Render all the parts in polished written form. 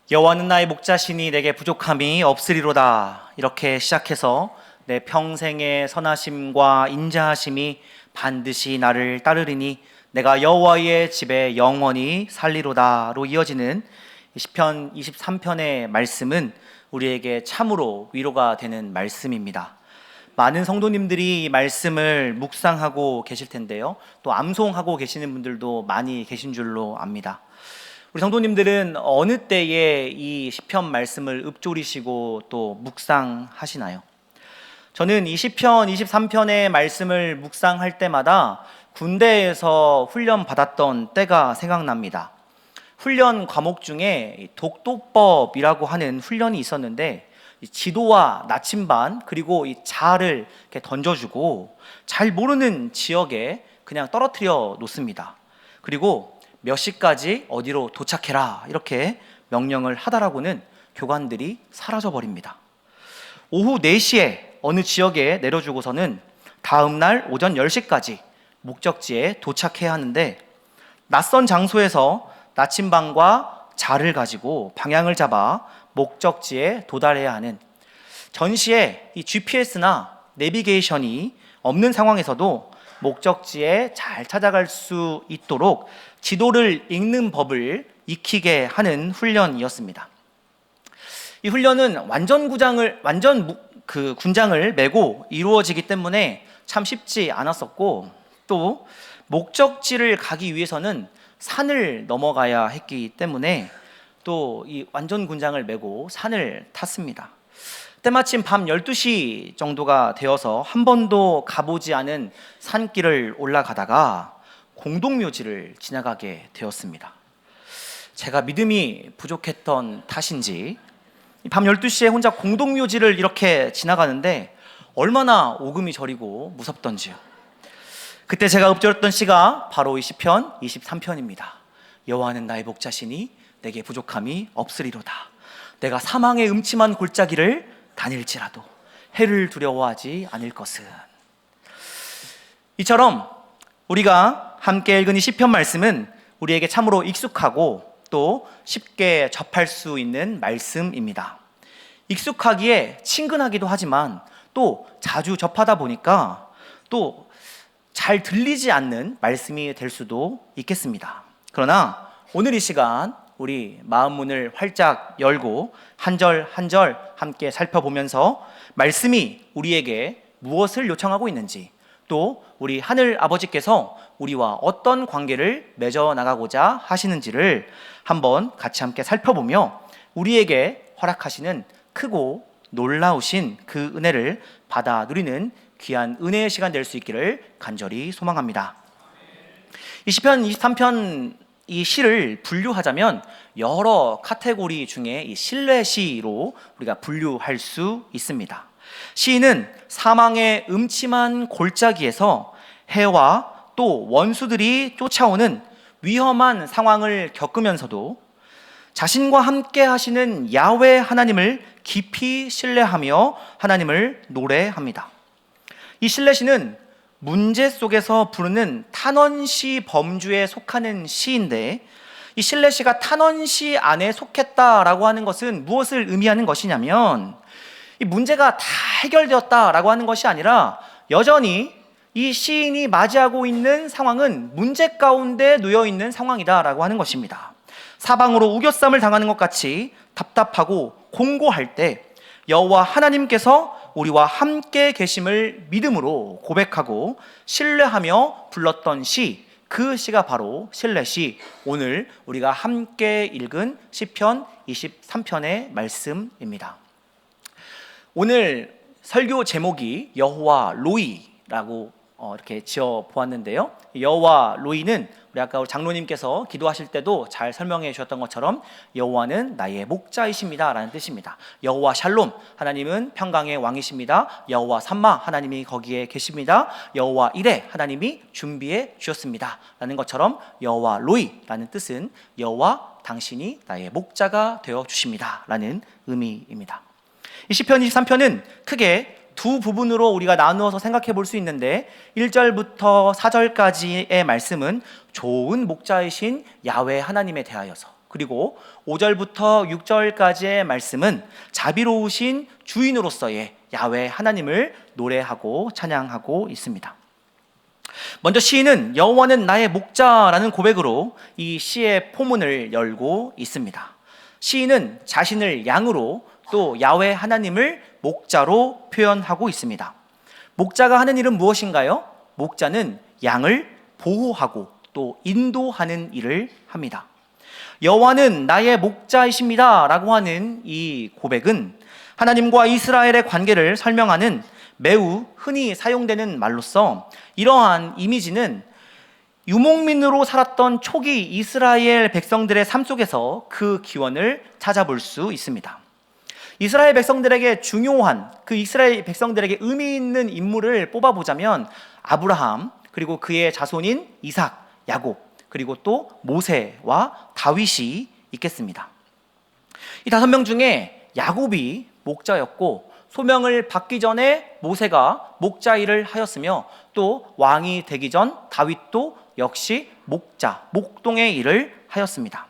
여호와는 나의 목자시니 내게 부족함이 없으리로다. 이렇게 시작해서 내 평생의 선하심과 인자하심이 반드시 나를 따르리니 내가 여호와의 집에 영원히 살리로다로 이어지는 시편 23편의 말씀은 우리에게 참으로 위로가 되는 말씀입니다. 많은 성도님들이 이 말씀을 묵상하고 계실 텐데요, 또 암송하고 계시는 분들도 많이 계신 줄로 압니다. 우리 성도님들은 어느 때에 이 시편 말씀을 읊조리시고 또 묵상하시나요? 저는 이 시편 23편의 말씀을 묵상할 때마다 군대에서 훈련 받았던 때가 생각납니다. 훈련 과목 중에 독도법이라고 하는 훈련이 있었는데, 지도와 나침반 그리고 이 자를 이렇게 던져주고 잘 모르는 지역에 그냥 떨어뜨려 놓습니다. 그리고 몇 시까지 어디로 도착해라 이렇게 명령을 하다라고는 교관들이 사라져 버립니다. 오후 4시에 어느 지역에 내려주고서는 다음 날 오전 10시까지 목적지에 도착해야 하는데, 낯선 장소에서 나침반과 자를 가지고 방향을 잡아 목적지에 도달해야 하는, 전시에 이 GPS나 내비게이션이 없는 상황에서도 목적지에 잘 찾아갈 수 있도록 지도를 읽는 법을 익히게 하는 훈련이었습니다. 이 훈련은 군장을 메고 이루어지기 때문에 참 쉽지 않았었고, 또 목적지를 가기 위해서는 산을 넘어가야 했기 때문에 또 이 완전 군장을 메고 산을 탔습니다. 때마침 밤 12시 정도가 되어서 한 번도 가보지 않은 산길을 올라가다가 공동묘지를 지나가게 되었습니다. 제가 믿음이 부족했던 탓인지 밤 12시에 혼자 공동묘지를 이렇게 지나가는데 얼마나 오금이 저리고 무섭던지요. 그때 제가 읊조렸던 시가 바로 이 시편 23편입니다. 여호와는 나의 목자시니 내게 부족함이 없으리로다. 내가 사망의 음침한 골짜기를 다닐지라도 해를 두려워하지 않을 것은. 이처럼 우리가 함께 읽은 이 시편 말씀은 우리에게 참으로 익숙하고 또 쉽게 접할 수 있는 말씀입니다. 익숙하기에 친근하기도 하지만 또 자주 접하다 보니까 또 잘 들리지 않는 말씀이 될 수도 있겠습니다. 그러나 오늘 이 시간 우리 마음 문을 활짝 열고 한 절 한 절 함께 살펴보면서 말씀이 우리에게 무엇을 요청하고 있는지, 또 우리 하늘 아버지께서 우리와 어떤 관계를 맺어 나가고자 하시는지를 한번 같이 함께 살펴보며 우리에게 허락하시는 크고 놀라우신 그 은혜를 받아 누리는 귀한 은혜의 시간 될 수 있기를 간절히 소망합니다. 이 시편 23편 이 시를 분류하자면 여러 카테고리 중에 이 신뢰시로 우리가 분류할 수 있습니다. 시인은 사망의 음침한 골짜기에서 해와 또 원수들이 쫓아오는 위험한 상황을 겪으면서도 자신과 함께 하시는 야훼 하나님을 깊이 신뢰하며 하나님을 노래합니다. 이 신뢰시는 문제 속에서 부르는 탄원시 범주에 속하는 시인데, 이 신뢰시가 탄원시 안에 속했다라고 하는 것은 무엇을 의미하는 것이냐면, 이 문제가 다 해결되었다라고 하는 것이 아니라 여전히 이 시인이 맞이하고 있는 상황은 문제 가운데 놓여 있는 상황이다라고 하는 것입니다. 사방으로 우겨쌈을 당하는 것 같이 답답하고 공고할 때 여호와 하나님께서 우리와 함께 계심을 믿음으로 고백하고 신뢰하며 불렀던 시, 그 시가 바로 신뢰시, 오늘 우리가 함께 읽은 시편 23편의 말씀입니다. 오늘 설교 제목이 여호와 로이라고 이렇게 지어 보았는데요, 여호와 로이는 우리 아까 우리 장로님께서 기도하실 때도 잘 설명해 주셨던 것처럼 여호와는 나의 목자이십니다 라는 뜻입니다. 여호와 샬롬, 하나님은 평강의 왕이십니다. 여호와 삼마, 하나님이 거기에 계십니다. 여호와 이레, 하나님이 준비해 주셨습니다 라는 것처럼 여호와 로이라는 뜻은 여호와 당신이 나의 목자가 되어 주십니다 라는 의미입니다. 이 시편 23편은 크게 두 부분으로 우리가 나누어서 생각해 볼 수 있는데, 1절부터 4절까지의 말씀은 좋은 목자이신 야훼 하나님에 대하여서, 그리고 5절부터 6절까지의 말씀은 자비로우신 주인으로서의 야훼 하나님을 노래하고 찬양하고 있습니다. 먼저 시인은 여호와는 나의 목자라는 고백으로 이 시의 포문을 열고 있습니다. 시인은 자신을 양으로 또 야훼 하나님을 목자로 표현하고 있습니다. 목자가 하는 일은 무엇인가요? 목자는 양을 보호하고 또 인도하는 일을 합니다. 여호와는 나의 목자이십니다 라고 하는 이 고백은 하나님과 이스라엘의 관계를 설명하는 매우 흔히 사용되는 말로서 이러한 이미지는 유목민으로 살았던 초기 이스라엘 백성들의 삶 속에서 그 기원을 찾아볼 수 있습니다. 이스라엘 백성들에게 중요한, 그 이스라엘 백성들에게 의미 있는 인물을 뽑아보자면 아브라함, 그리고 그의 자손인 이삭, 야곱, 그리고 또 모세와 다윗이 있겠습니다. 이 5명 중에 야곱이 목자였고 소명을 받기 전에 모세가 목자 일을 하였으며 또 왕이 되기 전 다윗도 역시 목자, 목동의 일을 하였습니다.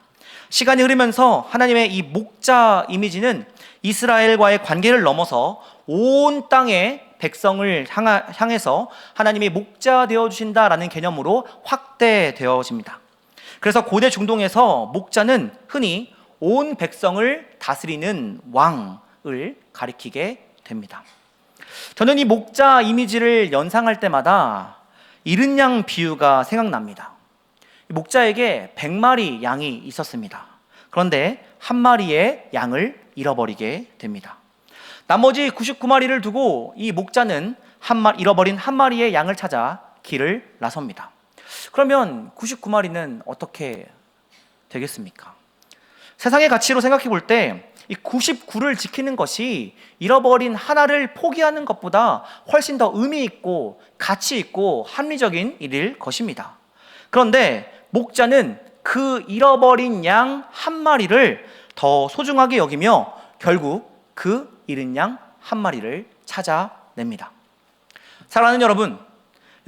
시간이 흐르면서 하나님의 이 목자 이미지는 이스라엘과의 관계를 넘어서 온 땅의 백성을 향해서 하나님이 목자 되어주신다라는 개념으로 확대되어집니다. 그래서 고대 중동에서 목자는 흔히 온 백성을 다스리는 왕을 가리키게 됩니다. 저는 이 목자 이미지를 연상할 때마다 이른 양 비유가 생각납니다. 목자에게 100마리 양이 있었습니다. 그런데 한 마리의 양을 잃어버리게 됩니다. 나머지 99마리를 두고 이 목자는 잃어버린 한 마리의 양을 찾아 길을 나섭니다. 그러면 99마리는 어떻게 되겠습니까? 세상의 가치로 생각해 볼 때 이 99를 지키는 것이 잃어버린 하나를 포기하는 것보다 훨씬 더 의미 있고 가치 있고 합리적인 일일 것입니다. 그런데 목자는 그 잃어버린 양 한 마리를 더 소중하게 여기며 결국 그 잃은 양 한 마리를 찾아냅니다. 사랑하는 여러분,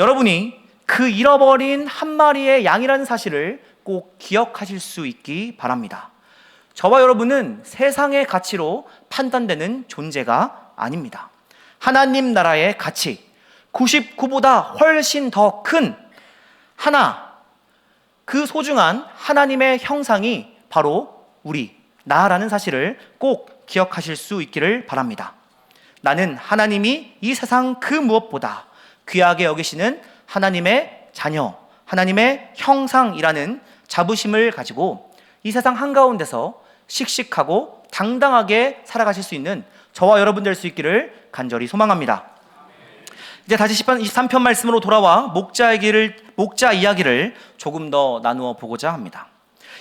여러분이 그 잃어버린 한 마리의 양이라는 사실을 꼭 기억하실 수 있기 바랍니다. 저와 여러분은 세상의 가치로 판단되는 존재가 아닙니다. 하나님 나라의 가치, 99보다 훨씬 더 큰 하나, 그 소중한 하나님의 형상이 바로 나라는 사실을 꼭 기억하실 수 있기를 바랍니다. 나는 하나님이 이 세상 그 무엇보다 귀하게 여기시는 하나님의 자녀, 하나님의 형상이라는 자부심을 가지고 이 세상 한가운데서 씩씩하고 당당하게 살아가실 수 있는 저와 여러분 될 수 있기를 간절히 소망합니다. 이제 다시 23편 말씀으로 돌아와 목자 이야기를 조금 더 나누어 보고자 합니다.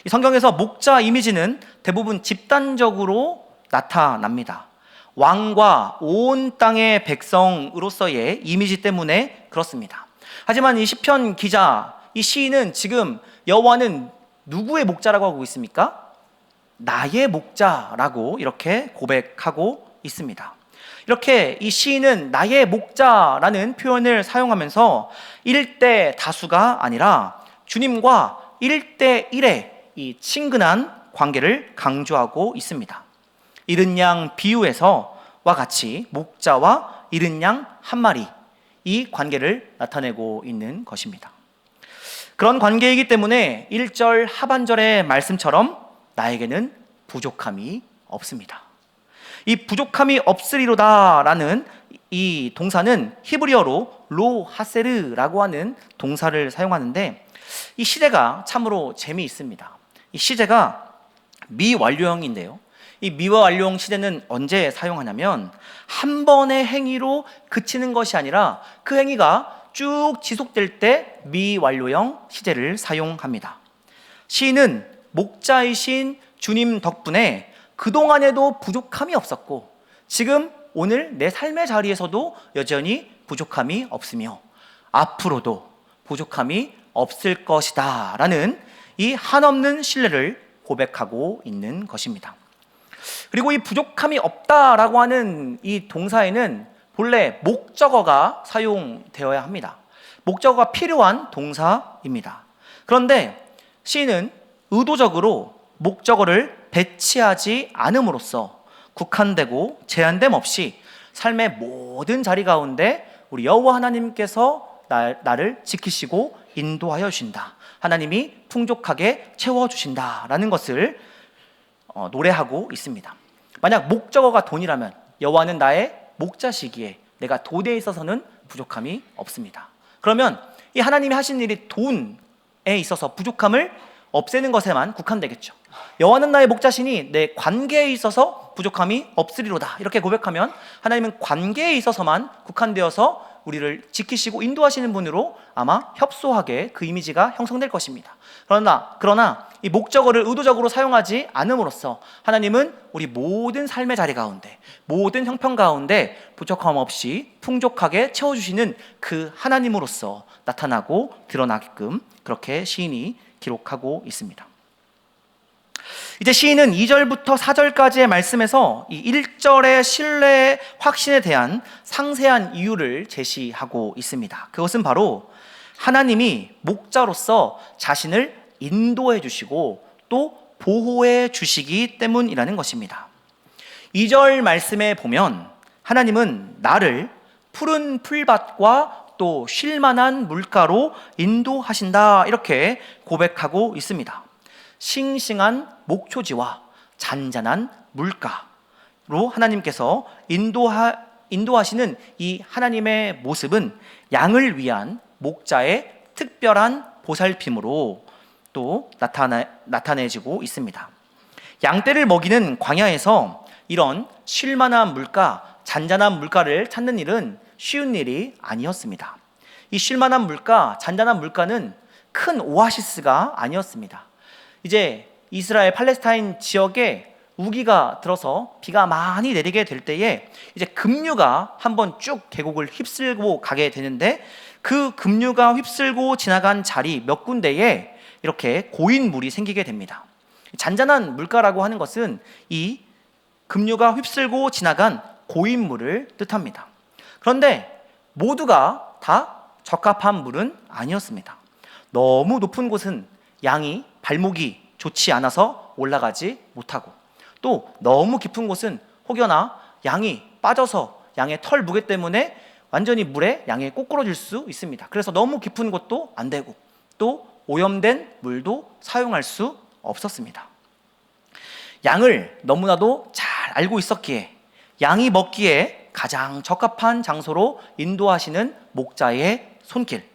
이 성경에서 목자 이미지는 대부분 집단적으로 나타납니다. 왕과 온 땅의 백성으로서의 이미지 때문에 그렇습니다. 하지만 이 시편 기자, 이 시인은 지금 여호와는 누구의 목자라고 하고 있습니까? 나의 목자라고 이렇게 고백하고 있습니다. 이렇게 이 시인은 나의 목자라는 표현을 사용하면서 1대 다수가 아니라 주님과 1대1의 이 친근한 관계를 강조하고 있습니다. 잃은 양 비유에서와 같이 목자와 잃은 양 한 마리, 이 관계를 나타내고 있는 것입니다. 그런 관계이기 때문에 1절 하반절의 말씀처럼 나에게는 부족함이 없습니다. 이 부족함이 없으리로다 라는 이 동사는 히브리어로 로 하세르라고 하는 동사를 사용하는데 이 시제가 참으로 재미있습니다. 이 시제가 미완료형인데요. 이 미완료형 시제는 언제 사용하냐면 한 번의 행위로 그치는 것이 아니라 그 행위가 쭉 지속될 때 미완료형 시제를 사용합니다. 시인은 목자이신 주님 덕분에 그동안에도 부족함이 없었고 지금 오늘 내 삶의 자리에서도 여전히 부족함이 없으며 앞으로도 부족함이 없을 것이다 라는 이 한없는 신뢰를 고백하고 있는 것입니다. 그리고 이 부족함이 없다라고 하는 이 동사에는 본래 목적어가 사용되어야 합니다. 목적어가 필요한 동사입니다. 그런데 시인은 의도적으로 목적어를 배치하지 않음으로써 국한되고 제한됨 없이 삶의 모든 자리 가운데 우리 여호와 하나님께서 나를 지키시고 인도하여 주신다. 하나님이 풍족하게 채워주신다라는 것을 노래하고 있습니다. 만약 목적어가 돈이라면 여호와는 나의 목자시기에 내가 돈에 있어서는 부족함이 없습니다. 그러면 이 하나님이 하신 일이 돈에 있어서 부족함을 없애는 것에만 국한되겠죠. 여호와는 나의 목자시니 내 관계에 있어서 부족함이 없으리로다. 이렇게 고백하면 하나님은 관계에 있어서만 국한되어서 우리를 지키시고 인도하시는 분으로 아마 협소하게 그 이미지가 형성될 것입니다. 그러나 이 목적어를 의도적으로 사용하지 않음으로써 하나님은 우리 모든 삶의 자리 가운데, 모든 형편 가운데 부족함 없이 풍족하게 채워주시는 그 하나님으로서 나타나고 드러나게끔 그렇게 시인이 기록하고 있습니다. 이제 시인은 2절부터 4절까지의 말씀에서 이 1절의 신뢰의 확신에 대한 상세한 이유를 제시하고 있습니다. 그것은 바로 하나님이 목자로서 자신을 인도해 주시고 또 보호해 주시기 때문이라는 것입니다. 2절 말씀에 보면 하나님은 나를 푸른 풀밭과 또 쉴만한 물가로 인도하신다 이렇게 고백하고 있습니다. 싱싱한 목초지와 잔잔한 물가로 하나님께서 인도하시는 이 하나님의 모습은 양을 위한 목자의 특별한 보살핌으로 또 나타내지고 있습니다. 양떼를 먹이는 광야에서 이런 쉴만한 물가, 잔잔한 물가를 찾는 일은 쉬운 일이 아니었습니다. 이 쉴만한 물가, 잔잔한 물가는 큰 오아시스가 아니었습니다. 이제 이스라엘 팔레스타인 지역에 우기가 들어서 비가 많이 내리게 될 때에 이제 급류가 한번 쭉 계곡을 휩쓸고 가게 되는데 그 급류가 휩쓸고 지나간 자리 몇 군데에 이렇게 고인 물이 생기게 됩니다. 잔잔한 물가라고 하는 것은 이 급류가 휩쓸고 지나간 고인 물을 뜻합니다. 그런데 모두가 다 적합한 물은 아니었습니다. 너무 높은 곳은 양이 발목이 좋지 않아서 올라가지 못하고 또 너무 깊은 곳은 혹여나 양이 빠져서 양의 털 무게 때문에 완전히 물에 양이 꼬꾸러질 수 있습니다. 그래서 너무 깊은 곳도 안 되고 또 오염된 물도 사용할 수 없었습니다. 양을 너무나도 잘 알고 있었기에 양이 먹기에 가장 적합한 장소로 인도하시는 목자의 손길,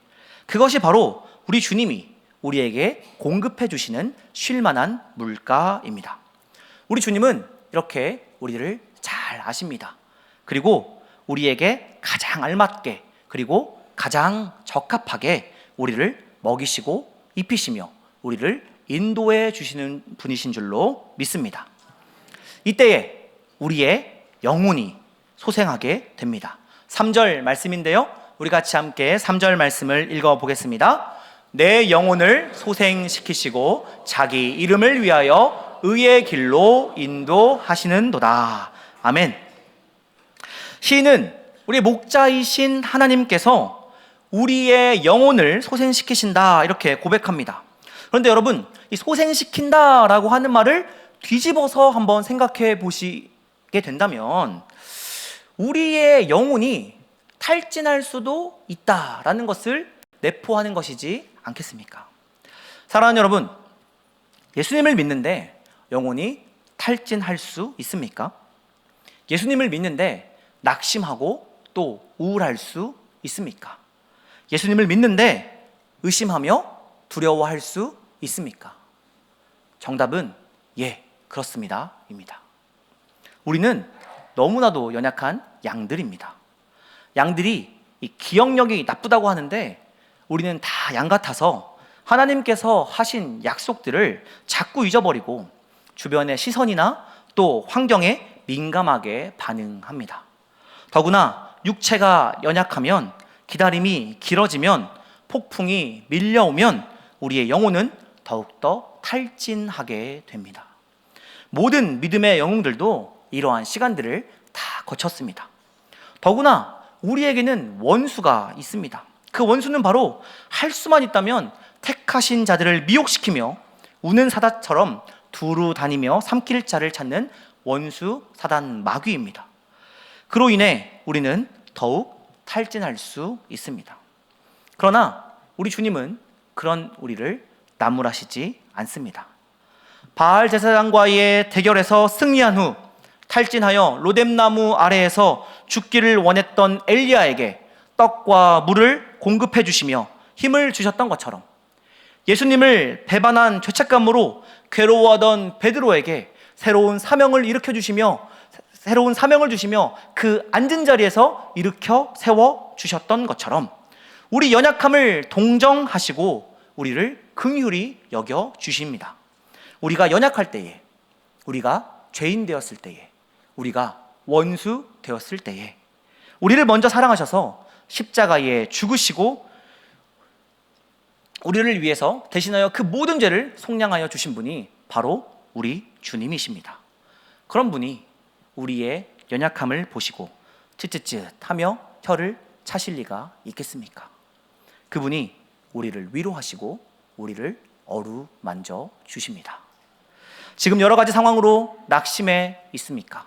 그것이 바로 우리 주님이 우리에게 공급해 주시는 쉴만한 물가입니다. 우리 주님은 이렇게 우리를 잘 아십니다. 그리고 우리에게 가장 알맞게 그리고 가장 적합하게 우리를 먹이시고 입히시며 우리를 인도해 주시는 분이신 줄로 믿습니다. 이때에 우리의 영혼이 소생하게 됩니다. 3절 말씀인데요, 우리 같이 함께 3절 말씀을 읽어보겠습니다. 내 영혼을 소생시키시고 자기 이름을 위하여 의의 길로 인도하시는도다. 아멘. 시인은 우리 목자이신 하나님께서 우리의 영혼을 소생시키신다 이렇게 고백합니다. 그런데 여러분, 이 소생시킨다라고 하는 말을 뒤집어서 한번 생각해 보시게 된다면 우리의 영혼이 탈진할 수도 있다라는 것을 내포하는 것이지 않겠습니까? 사랑하는 여러분, 예수님을 믿는데 영혼이 탈진할 수 있습니까? 예수님을 믿는데 낙심하고 또 우울할 수 있습니까? 예수님을 믿는데 의심하며 두려워할 수 있습니까? 정답은 예, 그렇습니다 입니다. 우리는 너무나도 연약한 양들입니다. 양들이 이 기억력이 나쁘다고 하는데 우리는 다 양 같아서 하나님께서 하신 약속들을 자꾸 잊어버리고 주변의 시선이나 또 환경에 민감하게 반응합니다. 더구나 육체가 연약하면, 기다림이 길어지면, 폭풍이 밀려오면 우리의 영혼은 더욱더 탈진하게 됩니다. 모든 믿음의 영웅들도 이러한 시간들을 다 거쳤습니다. 더구나 우리에게는 원수가 있습니다. 그 원수는 바로 할 수만 있다면 택하신 자들을 미혹시키며 우는 사자처럼 두루 다니며 삼킬 자를 찾는 원수 사단 마귀입니다. 그로 인해 우리는 더욱 탈진할 수 있습니다. 그러나 우리 주님은 그런 우리를 나무라시지 않습니다. 바알 제사장과의 대결에서 승리한 후 탈진하여 로뎀나무 아래에서 죽기를 원했던 엘리야에게 떡과 물을 공급해 주시며 힘을 주셨던 것처럼 예수님을 배반한 죄책감으로 괴로워하던 베드로에게 새로운 사명을 주시며 그 앉은 자리에서 일으켜 세워 주셨던 것처럼 우리 연약함을 동정하시고 우리를 긍휼히 여겨 주십니다. 우리가 연약할 때에, 우리가 죄인 되었을 때에, 우리가 원수 되었을 때에 우리를 먼저 사랑하셔서 십자가에 죽으시고 우리를 위해서 대신하여 그 모든 죄를 속량하여 주신 분이 바로 우리 주님이십니다. 그런 분이 우리의 연약함을 보시고 쯧쯧쯧하며 혀를 차실 리가 있겠습니까? 그분이 우리를 위로하시고 우리를 어루만져 주십니다. 지금 여러 가지 상황으로 낙심해 있습니까?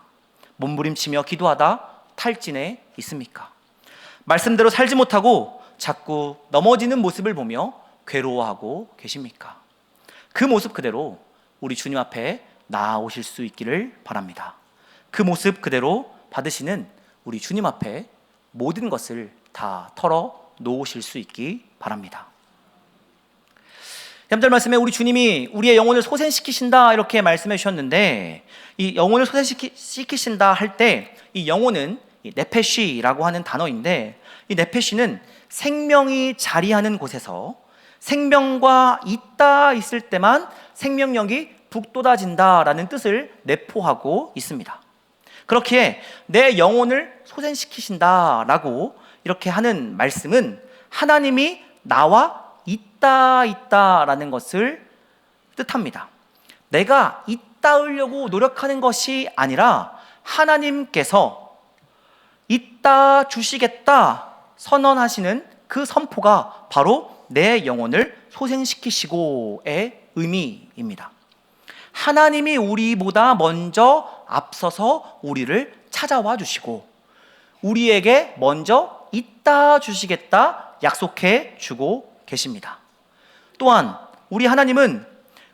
몸부림치며 기도하다 탈진해 있습니까? 말씀대로 살지 못하고 자꾸 넘어지는 모습을 보며 괴로워하고 계십니까? 그 모습 그대로 우리 주님 앞에 나아오실 수 있기를 바랍니다. 그 모습 그대로 받으시는 우리 주님 앞에 모든 것을 다 털어 놓으실 수 있기 바랍니다. 3절 말씀에 우리 주님이 우리의 영혼을 소생시키신다 이렇게 말씀해 주셨는데, 이 영혼을 소생시키신다 할 때 이 영혼은 네페시라고 하는 단어인데, 이 네페시는 생명이 자리하는 곳에서 생명과 있을 때만 생명력이 북돋아진다라는 뜻을 내포하고 있습니다. 그렇기에 내 영혼을 소생시키신다라고 이렇게 하는 말씀은 하나님이 나와 있다라는 것을 뜻합니다. 내가 있다으려고 노력하는 것이 아니라 하나님께서 있다 주시겠다 선언하시는 그 선포가 바로 내 영혼을 소생시키시고의 의미입니다. 하나님이 우리보다 먼저 앞서서 우리를 찾아와 주시고 우리에게 먼저 있다 주시겠다 약속해 주고 계십니다. 또한 우리 하나님은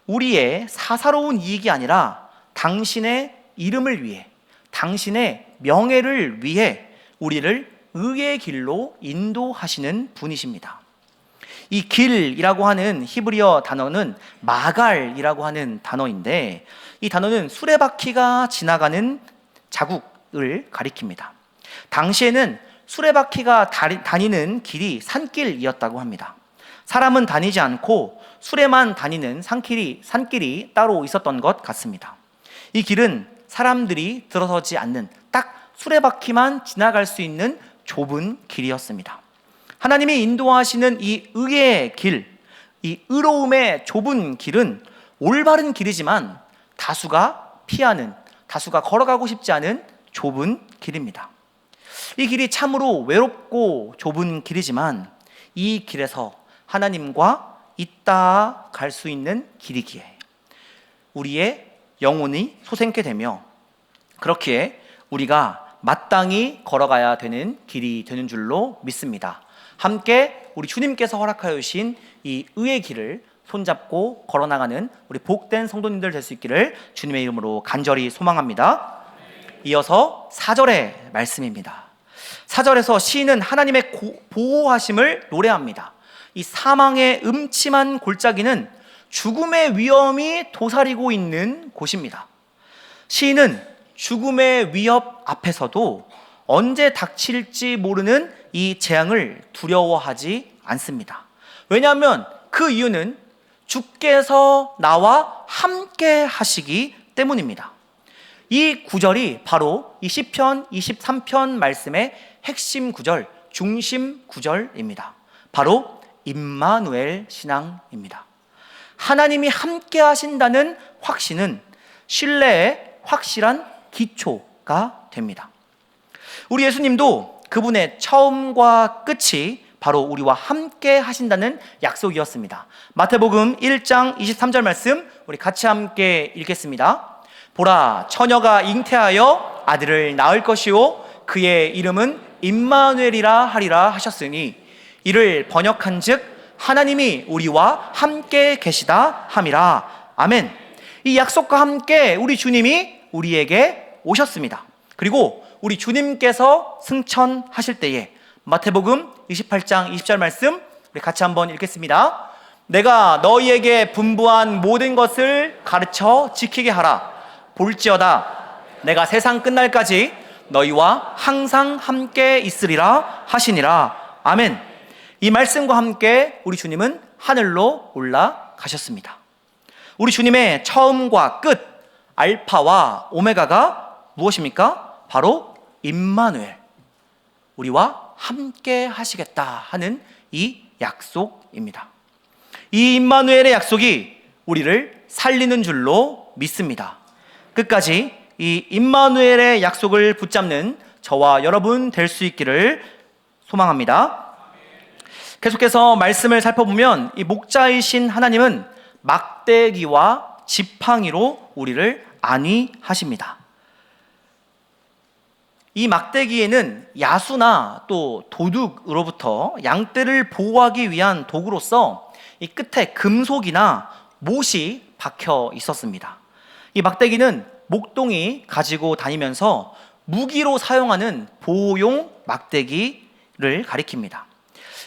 우리의 사사로운 이익이 아니라 당신의 이름을 위해, 당신의 명예를 위해 우리를 의의 길로 인도하시는 분이십니다. 이 길이라고 하는 히브리어 단어는 마갈이라고 하는 단어인데, 이 단어는 수레바퀴가 지나가는 자국을 가리킵니다. 당시에는 수레바퀴가 다니는 길이 산길이었다고 합니다. 사람은 다니지 않고 수레만 다니는 산길이 따로 있었던 것 같습니다. 이 길은 사람들이 들어서지 않는 딱 수레바퀴만 지나갈 수 있는 좁은 길이었습니다. 하나님이 인도하시는 이 의의 길, 이 의로움의 좁은 길은 올바른 길이지만 다수가 걸어가고 싶지 않은 좁은 길입니다. 이 길이 참으로 외롭고 좁은 길이지만 이 길에서 하나님과 있다 갈 수 있는 길이기에 우리의 영혼이 소생케 되며, 그렇기에 우리가 마땅히 걸어가야 되는 길이 되는 줄로 믿습니다. 함께 우리 주님께서 허락하여 주신 이 의의 길을 손잡고 걸어나가는 우리 복된 성도님들 될 수 있기를 주님의 이름으로 간절히 소망합니다. 이어서 4절의 말씀입니다. 4절에서 시인은 하나님의 보호하심을 노래합니다. 이 사망의 음침한 골짜기는 죽음의 위험이 도사리고 있는 곳입니다. 시인은 죽음의 위협 앞에서도 언제 닥칠지 모르는 이 재앙을 두려워하지 않습니다. 왜냐하면 그 이유는 주께서 나와 함께 하시기 때문입니다. 이 구절이 바로 이 시편 23편 말씀의 핵심 구절, 중심 구절입니다. 바로 임마누엘 신앙입니다. 하나님이 함께 하신다는 확신은 신뢰의 확실한 기초가 됩니다. 우리 예수님도 그분의 처음과 끝이 바로 우리와 함께 하신다는 약속이었습니다. 마태복음 1장 23절 말씀 우리 같이 함께 읽겠습니다. 보라, 처녀가 잉태하여 아들을 낳을 것이요 그의 이름은 임마누엘이라 하리라 하셨으니 이를 번역한즉 하나님이 우리와 함께 계시다 함이라. 아멘. 이 약속과 함께 우리 주님이 우리에게 오셨습니다. 그리고 우리 주님께서 승천하실 때에 마태복음 28장 20절 말씀 우리 같이 한번 읽겠습니다. 내가 너희에게 분부한 모든 것을 가르쳐 지키게 하라. 볼지어다 내가 세상 끝날까지 너희와 항상 함께 있으리라 하시니라. 아멘. 이 말씀과 함께 우리 주님은 하늘로 올라가셨습니다. 우리 주님의 처음과 끝, 알파와 오메가가 무엇입니까? 바로 임마누엘, 우리와 함께 하시겠다 하는 이 약속입니다. 이 임마누엘의 약속이 우리를 살리는 줄로 믿습니다. 끝까지 이 임마누엘의 약속을 붙잡는 저와 여러분 될 수 있기를 소망합니다. 계속해서 말씀을 살펴보면 이 목자이신 하나님은 막대기와 지팡이로 우리를 안위하십니다. 이 막대기에는 야수나 또 도둑으로부터 양떼를 보호하기 위한 도구로서 이 끝에 금속이나 못이 박혀 있었습니다. 이 막대기는 목동이 가지고 다니면서 무기로 사용하는 보호용 막대기를 가리킵니다.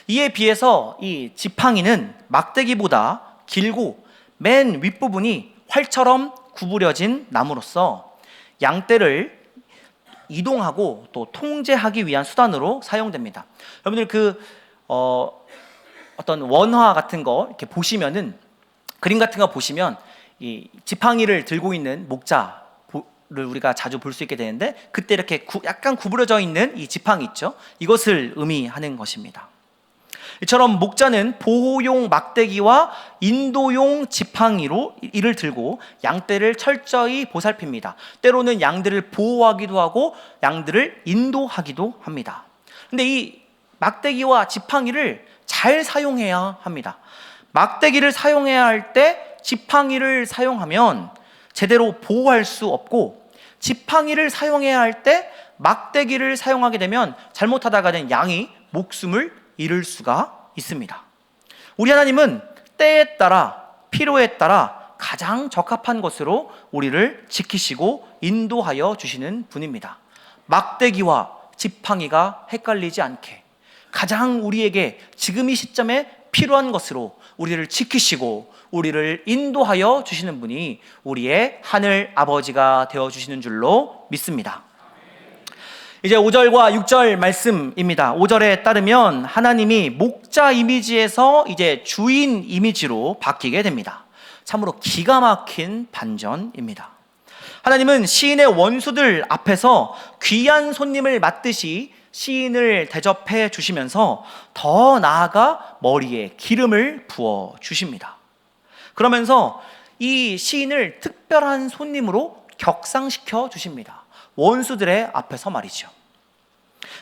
이에 비해서 이 지팡이는 막대기보다 길고 맨 윗부분이 활처럼 구부려진 나무로서 양떼를 이동하고 또 통제하기 위한 수단으로 사용됩니다. 여러분들 어떤 원화 같은 거 이렇게 보시면은, 그림 같은 거 보시면 이 지팡이를 들고 있는 목자를 우리가 자주 볼 수 있게 되는데, 그때 이렇게 약간 구부러져 있는 이 지팡이 있죠. 이것을 의미하는 것입니다. 이처럼 목자는 보호용 막대기와 인도용 지팡이로 이를 들고 양떼를 철저히 보살핍니다. 때로는 양들을 보호하기도 하고 양들을 인도하기도 합니다. 근데 이 막대기와 지팡이를 잘 사용해야 합니다. 막대기를 사용해야 할 때 지팡이를 사용하면 제대로 보호할 수 없고, 지팡이를 사용해야 할 때 막대기를 사용하게 되면 잘못하다가는 양이 목숨을 잃을 수가 있습니다. 우리 하나님은 때에 따라 필요에 따라 가장 적합한 것으로 우리를 지키시고 인도하여 주시는 분입니다. 막대기와 지팡이가 헷갈리지 않게 가장 우리에게 지금 이 시점에 필요한 것으로 우리를 지키시고 우리를 인도하여 주시는 분이 우리의 하늘 아버지가 되어주시는 줄로 믿습니다. 이제 5절과 6절 말씀입니다. 5절에 따르면 하나님이 목자 이미지에서 이제 주인 이미지로 바뀌게 됩니다. 참으로 기가 막힌 반전입니다. 하나님은 시인의 원수들 앞에서 귀한 손님을 맞듯이 시인을 대접해 주시면서 더 나아가 머리에 기름을 부어 주십니다. 그러면서 이 시인을 특별한 손님으로 격상시켜 주십니다. 원수들의 앞에서 말이죠.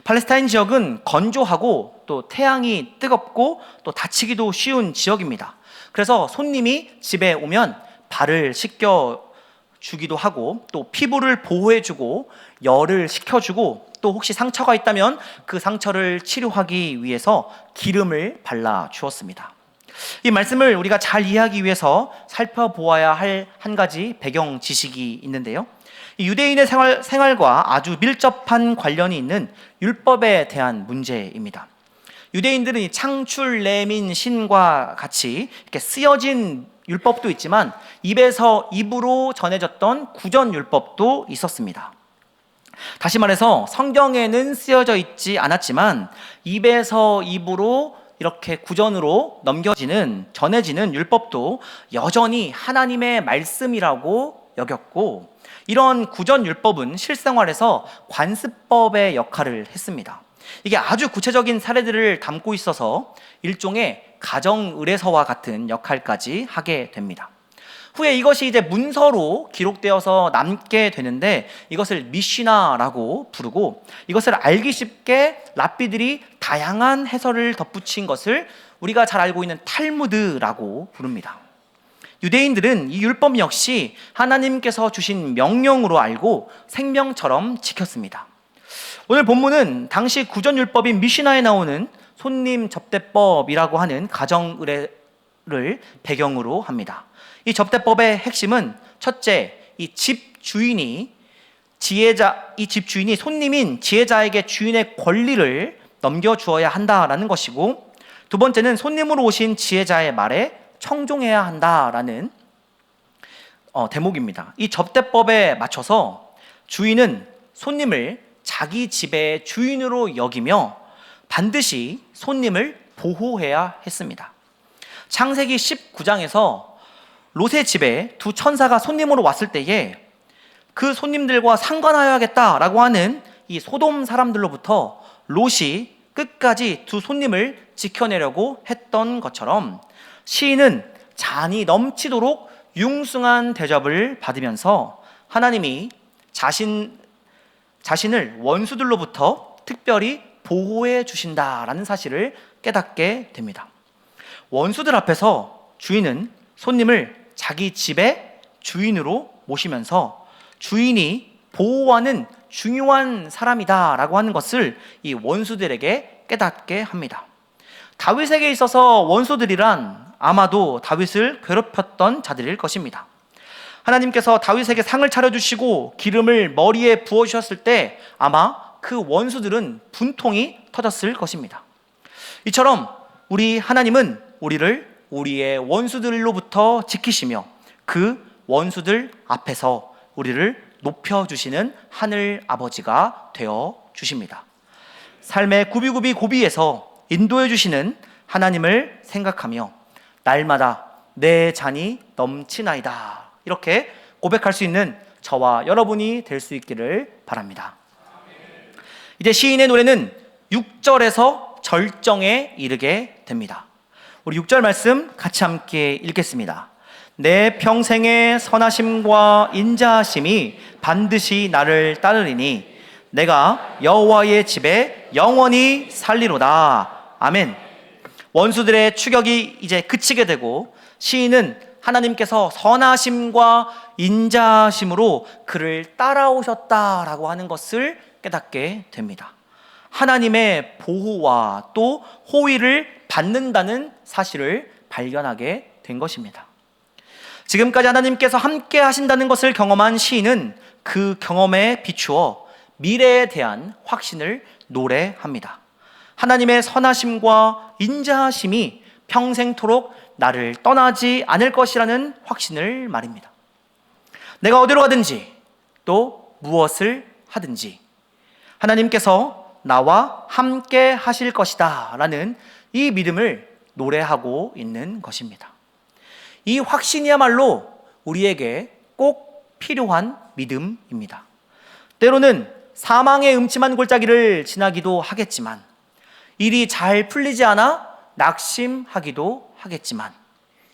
팔레스타인 지역은 건조하고 또 태양이 뜨겁고 또 다치기도 쉬운 지역입니다. 그래서 손님이 집에 오면 발을 씻겨 주기도 하고 또 피부를 보호해 주고 열을 식혀 주고 또 혹시 상처가 있다면 그 상처를 치료하기 위해서 기름을 발라 주었습니다. 이 말씀을 우리가 잘 이해하기 위해서 살펴보아야 할 한 가지 배경 지식이 있는데요. 유대인의 생활과 아주 밀접한 관련이 있는 율법에 대한 문제입니다. 유대인들은 이 창출 내민 신과 같이 이렇게 쓰여진 율법도 있지만 입에서 입으로 전해졌던 구전 율법도 있었습니다. 다시 말해서 성경에는 쓰여져 있지 않았지만 입에서 입으로 이렇게 구전으로 전해지는 율법도 여전히 하나님의 말씀이라고 여겼고, 이런 구전율법은 실생활에서 관습법의 역할을 했습니다. 이게 아주 구체적인 사례들을 담고 있어서 일종의 가정의례서와 같은 역할까지 하게 됩니다. 후에 이것이 이제 문서로 기록되어서 남게 되는데 이것을 미시나라고 부르고, 이것을 알기 쉽게 랍비들이 다양한 해설을 덧붙인 것을 우리가 잘 알고 있는 탈무드라고 부릅니다. 유대인들은 이 율법 역시 하나님께서 주신 명령으로 알고 생명처럼 지켰습니다. 오늘 본문은 당시 구전율법인 미시나에 나오는 손님 접대법이라고 하는 가정의례를 배경으로 합니다. 이 접대법의 핵심은 첫째, 이 집주인이 손님인 지혜자에게 주인의 권리를 넘겨주어야 한다라는 것이고, 두 번째는 손님으로 오신 지혜자의 말에 청종해야 한다라는 대목입니다. 이 접대법에 맞춰서 주인은 손님을 자기 집의 주인으로 여기며 반드시 손님을 보호해야 했습니다. 창세기 19장에서 롯의 집에 두 천사가 손님으로 왔을 때에 그 손님들과 상관하여야겠다라고 하는 이 소돔 사람들로부터 롯이 끝까지 두 손님을 지켜내려고 했던 것처럼, 시인은 잔이 넘치도록 융숭한 대접을 받으면서 하나님이 자신을 원수들로부터 특별히 보호해 주신다라는 사실을 깨닫게 됩니다. 원수들 앞에서 주인은 손님을 자기 집의 주인으로 모시면서 주인이 보호하는 중요한 사람이다라고 하는 것을 이 원수들에게 깨닫게 합니다. 다윗에게 있어서 원수들이란 아마도 다윗을 괴롭혔던 자들일 것입니다. 하나님께서 다윗에게 상을 차려주시고 기름을 머리에 부어주셨을 때 아마 그 원수들은 분통이 터졌을 것입니다. 이처럼 우리 하나님은 우리를 우리의 원수들로부터 지키시며 그 원수들 앞에서 우리를 높여주시는 하늘 아버지가 되어 주십니다. 삶의 구비구비 고비에서 인도해 주시는 하나님을 생각하며 날마다 내 잔이 넘치나이다, 이렇게 고백할 수 있는 저와 여러분이 될 수 있기를 바랍니다. 이제 시인의 노래는 6절에서 절정에 이르게 됩니다. 우리 6절 말씀 같이 함께 읽겠습니다. 내 평생의 선하심과 인자하심이 반드시 나를 따르리니 내가 여호와의 집에 영원히 살리로다. 아멘. 원수들의 추격이 이제 그치게 되고 시인은 하나님께서 선하심과 인자하심으로 그를 따라오셨다라고 하는 것을 깨닫게 됩니다. 하나님의 보호와 또 호의를 받는다는 사실을 발견하게 된 것입니다. 지금까지 하나님께서 함께 하신다는 것을 경험한 시인은 그 경험에 비추어 미래에 대한 확신을 노래합니다. 하나님의 선하심과 인자하심이 평생토록 나를 떠나지 않을 것이라는 확신을 말입니다. 내가 어디로 가든지 또 무엇을 하든지 하나님께서 나와 함께 하실 것이다 라는 이 믿음을 노래하고 있는 것입니다. 이 확신이야말로 우리에게 꼭 필요한 믿음입니다. 때로는 사망의 음침한 골짜기를 지나기도 하겠지만, 일이 잘 풀리지 않아 낙심하기도 하겠지만,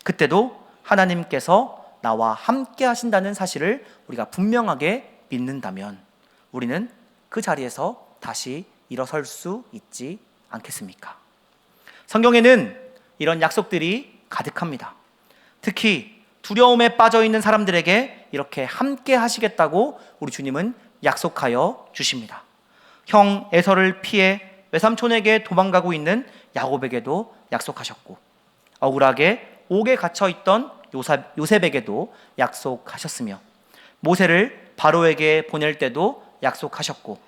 그때도 하나님께서 나와 함께 하신다는 사실을 우리가 분명하게 믿는다면 우리는 그 자리에서 다시 일어설 수 있지 않겠습니까? 성경에는 이런 약속들이 가득합니다. 특히 두려움에 빠져 있는 사람들에게 이렇게 함께 하시겠다고 우리 주님은 약속하여 주십니다. 형 에서를 피해 외삼촌에게 도망가고 있는 야곱에게도 약속하셨고, 억울하게 옥에 갇혀 있던 요셉에게도 약속하셨으며, 모세를 바로에게 보낼 때도 약속하셨고,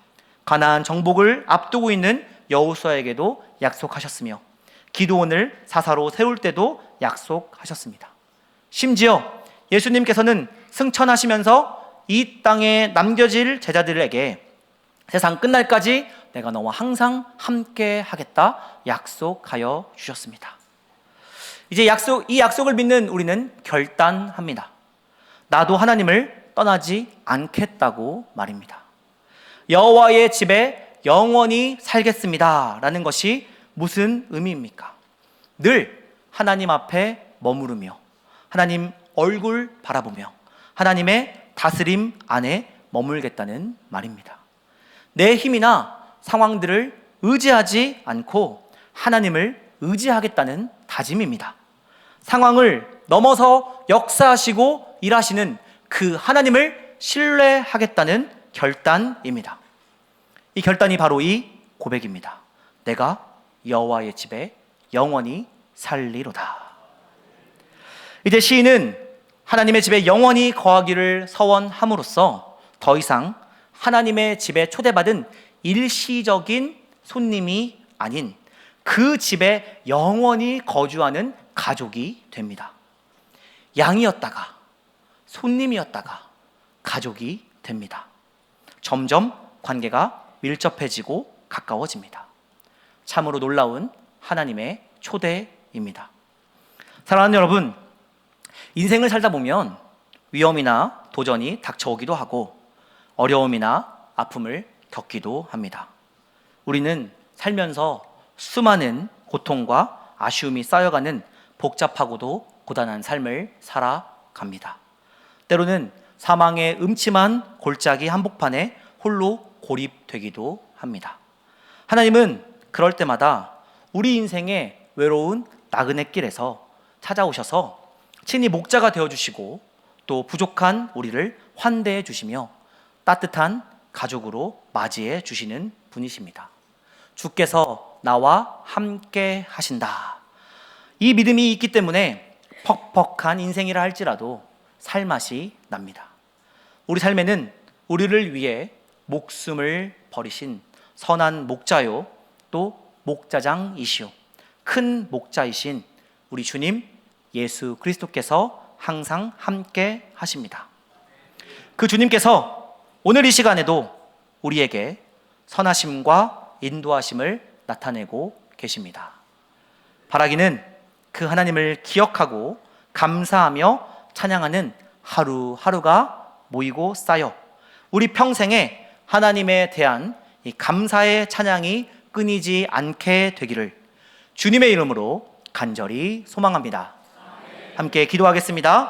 가나안 정복을 앞두고 있는 여호수아에게도 약속하셨으며, 기드온을 사사로 세울 때도 약속하셨습니다. 심지어 예수님께서는 승천하시면서 이 땅에 남겨질 제자들에게 세상 끝날까지 내가 너와 항상 함께 하겠다 약속하여 주셨습니다. 이제 이 약속을 믿는 우리는 결단합니다. 나도 하나님을 떠나지 않겠다고 말입니다. 여호와의 집에 영원히 살겠습니다 라는 것이 무슨 의미입니까? 늘 하나님 앞에 머무르며 하나님 얼굴 바라보며 하나님의 다스림 안에 머물겠다는 말입니다. 내 힘이나 상황들을 의지하지 않고 하나님을 의지하겠다는 다짐입니다. 상황을 넘어서 역사하시고 일하시는 그 하나님을 신뢰하겠다는 결단입니다. 이 결단이 바로 이 고백입니다. 내가 여호와의 집에 영원히 살리로다. 이제 시인은 하나님의 집에 영원히 거하기를 서원함으로써 더 이상 하나님의 집에 초대받은 일시적인 손님이 아닌 그 집에 영원히 거주하는 가족이 됩니다. 양이었다가 손님이었다가 가족이 됩니다. 점점 관계가 밀접해지고 가까워집니다. 참으로 놀라운 하나님의 초대입니다. 사랑하는 여러분, 인생을 살다 보면 위험이나 도전이 닥쳐오기도 하고 어려움이나 아픔을 겪기도 합니다. 우리는 살면서 수많은 고통과 아쉬움이 쌓여가는 복잡하고도 고단한 삶을 살아갑니다. 때로는 사망의 음침한 골짜기 한복판에 홀로 고립되기도 합니다. 하나님은 그럴 때마다 우리 인생의 외로운 나그네 길에서 찾아오셔서 친히 목자가 되어주시고 또 부족한 우리를 환대해 주시며 따뜻한 가족으로 맞이해 주시는 분이십니다. 주께서 나와 함께 하신다. 이 믿음이 있기 때문에 퍽퍽한 인생이라 할지라도 살맛이 납니다. 우리 삶에는 우리를 위해 목숨을 버리신 선한 목자요 또 목자장이시오 큰 목자이신 우리 주님 예수 그리스도께서 항상 함께 하십니다. 그 주님께서 오늘 이 시간에도 우리에게 선하심과 인도하심을 나타내고 계십니다. 바라기는 그 하나님을 기억하고 감사하며 찬양하는 하루하루가 모이고 쌓여 우리 평생에 하나님에 대한 이 감사의 찬양이 끊이지 않게 되기를 주님의 이름으로 간절히 소망합니다. 함께 기도하겠습니다.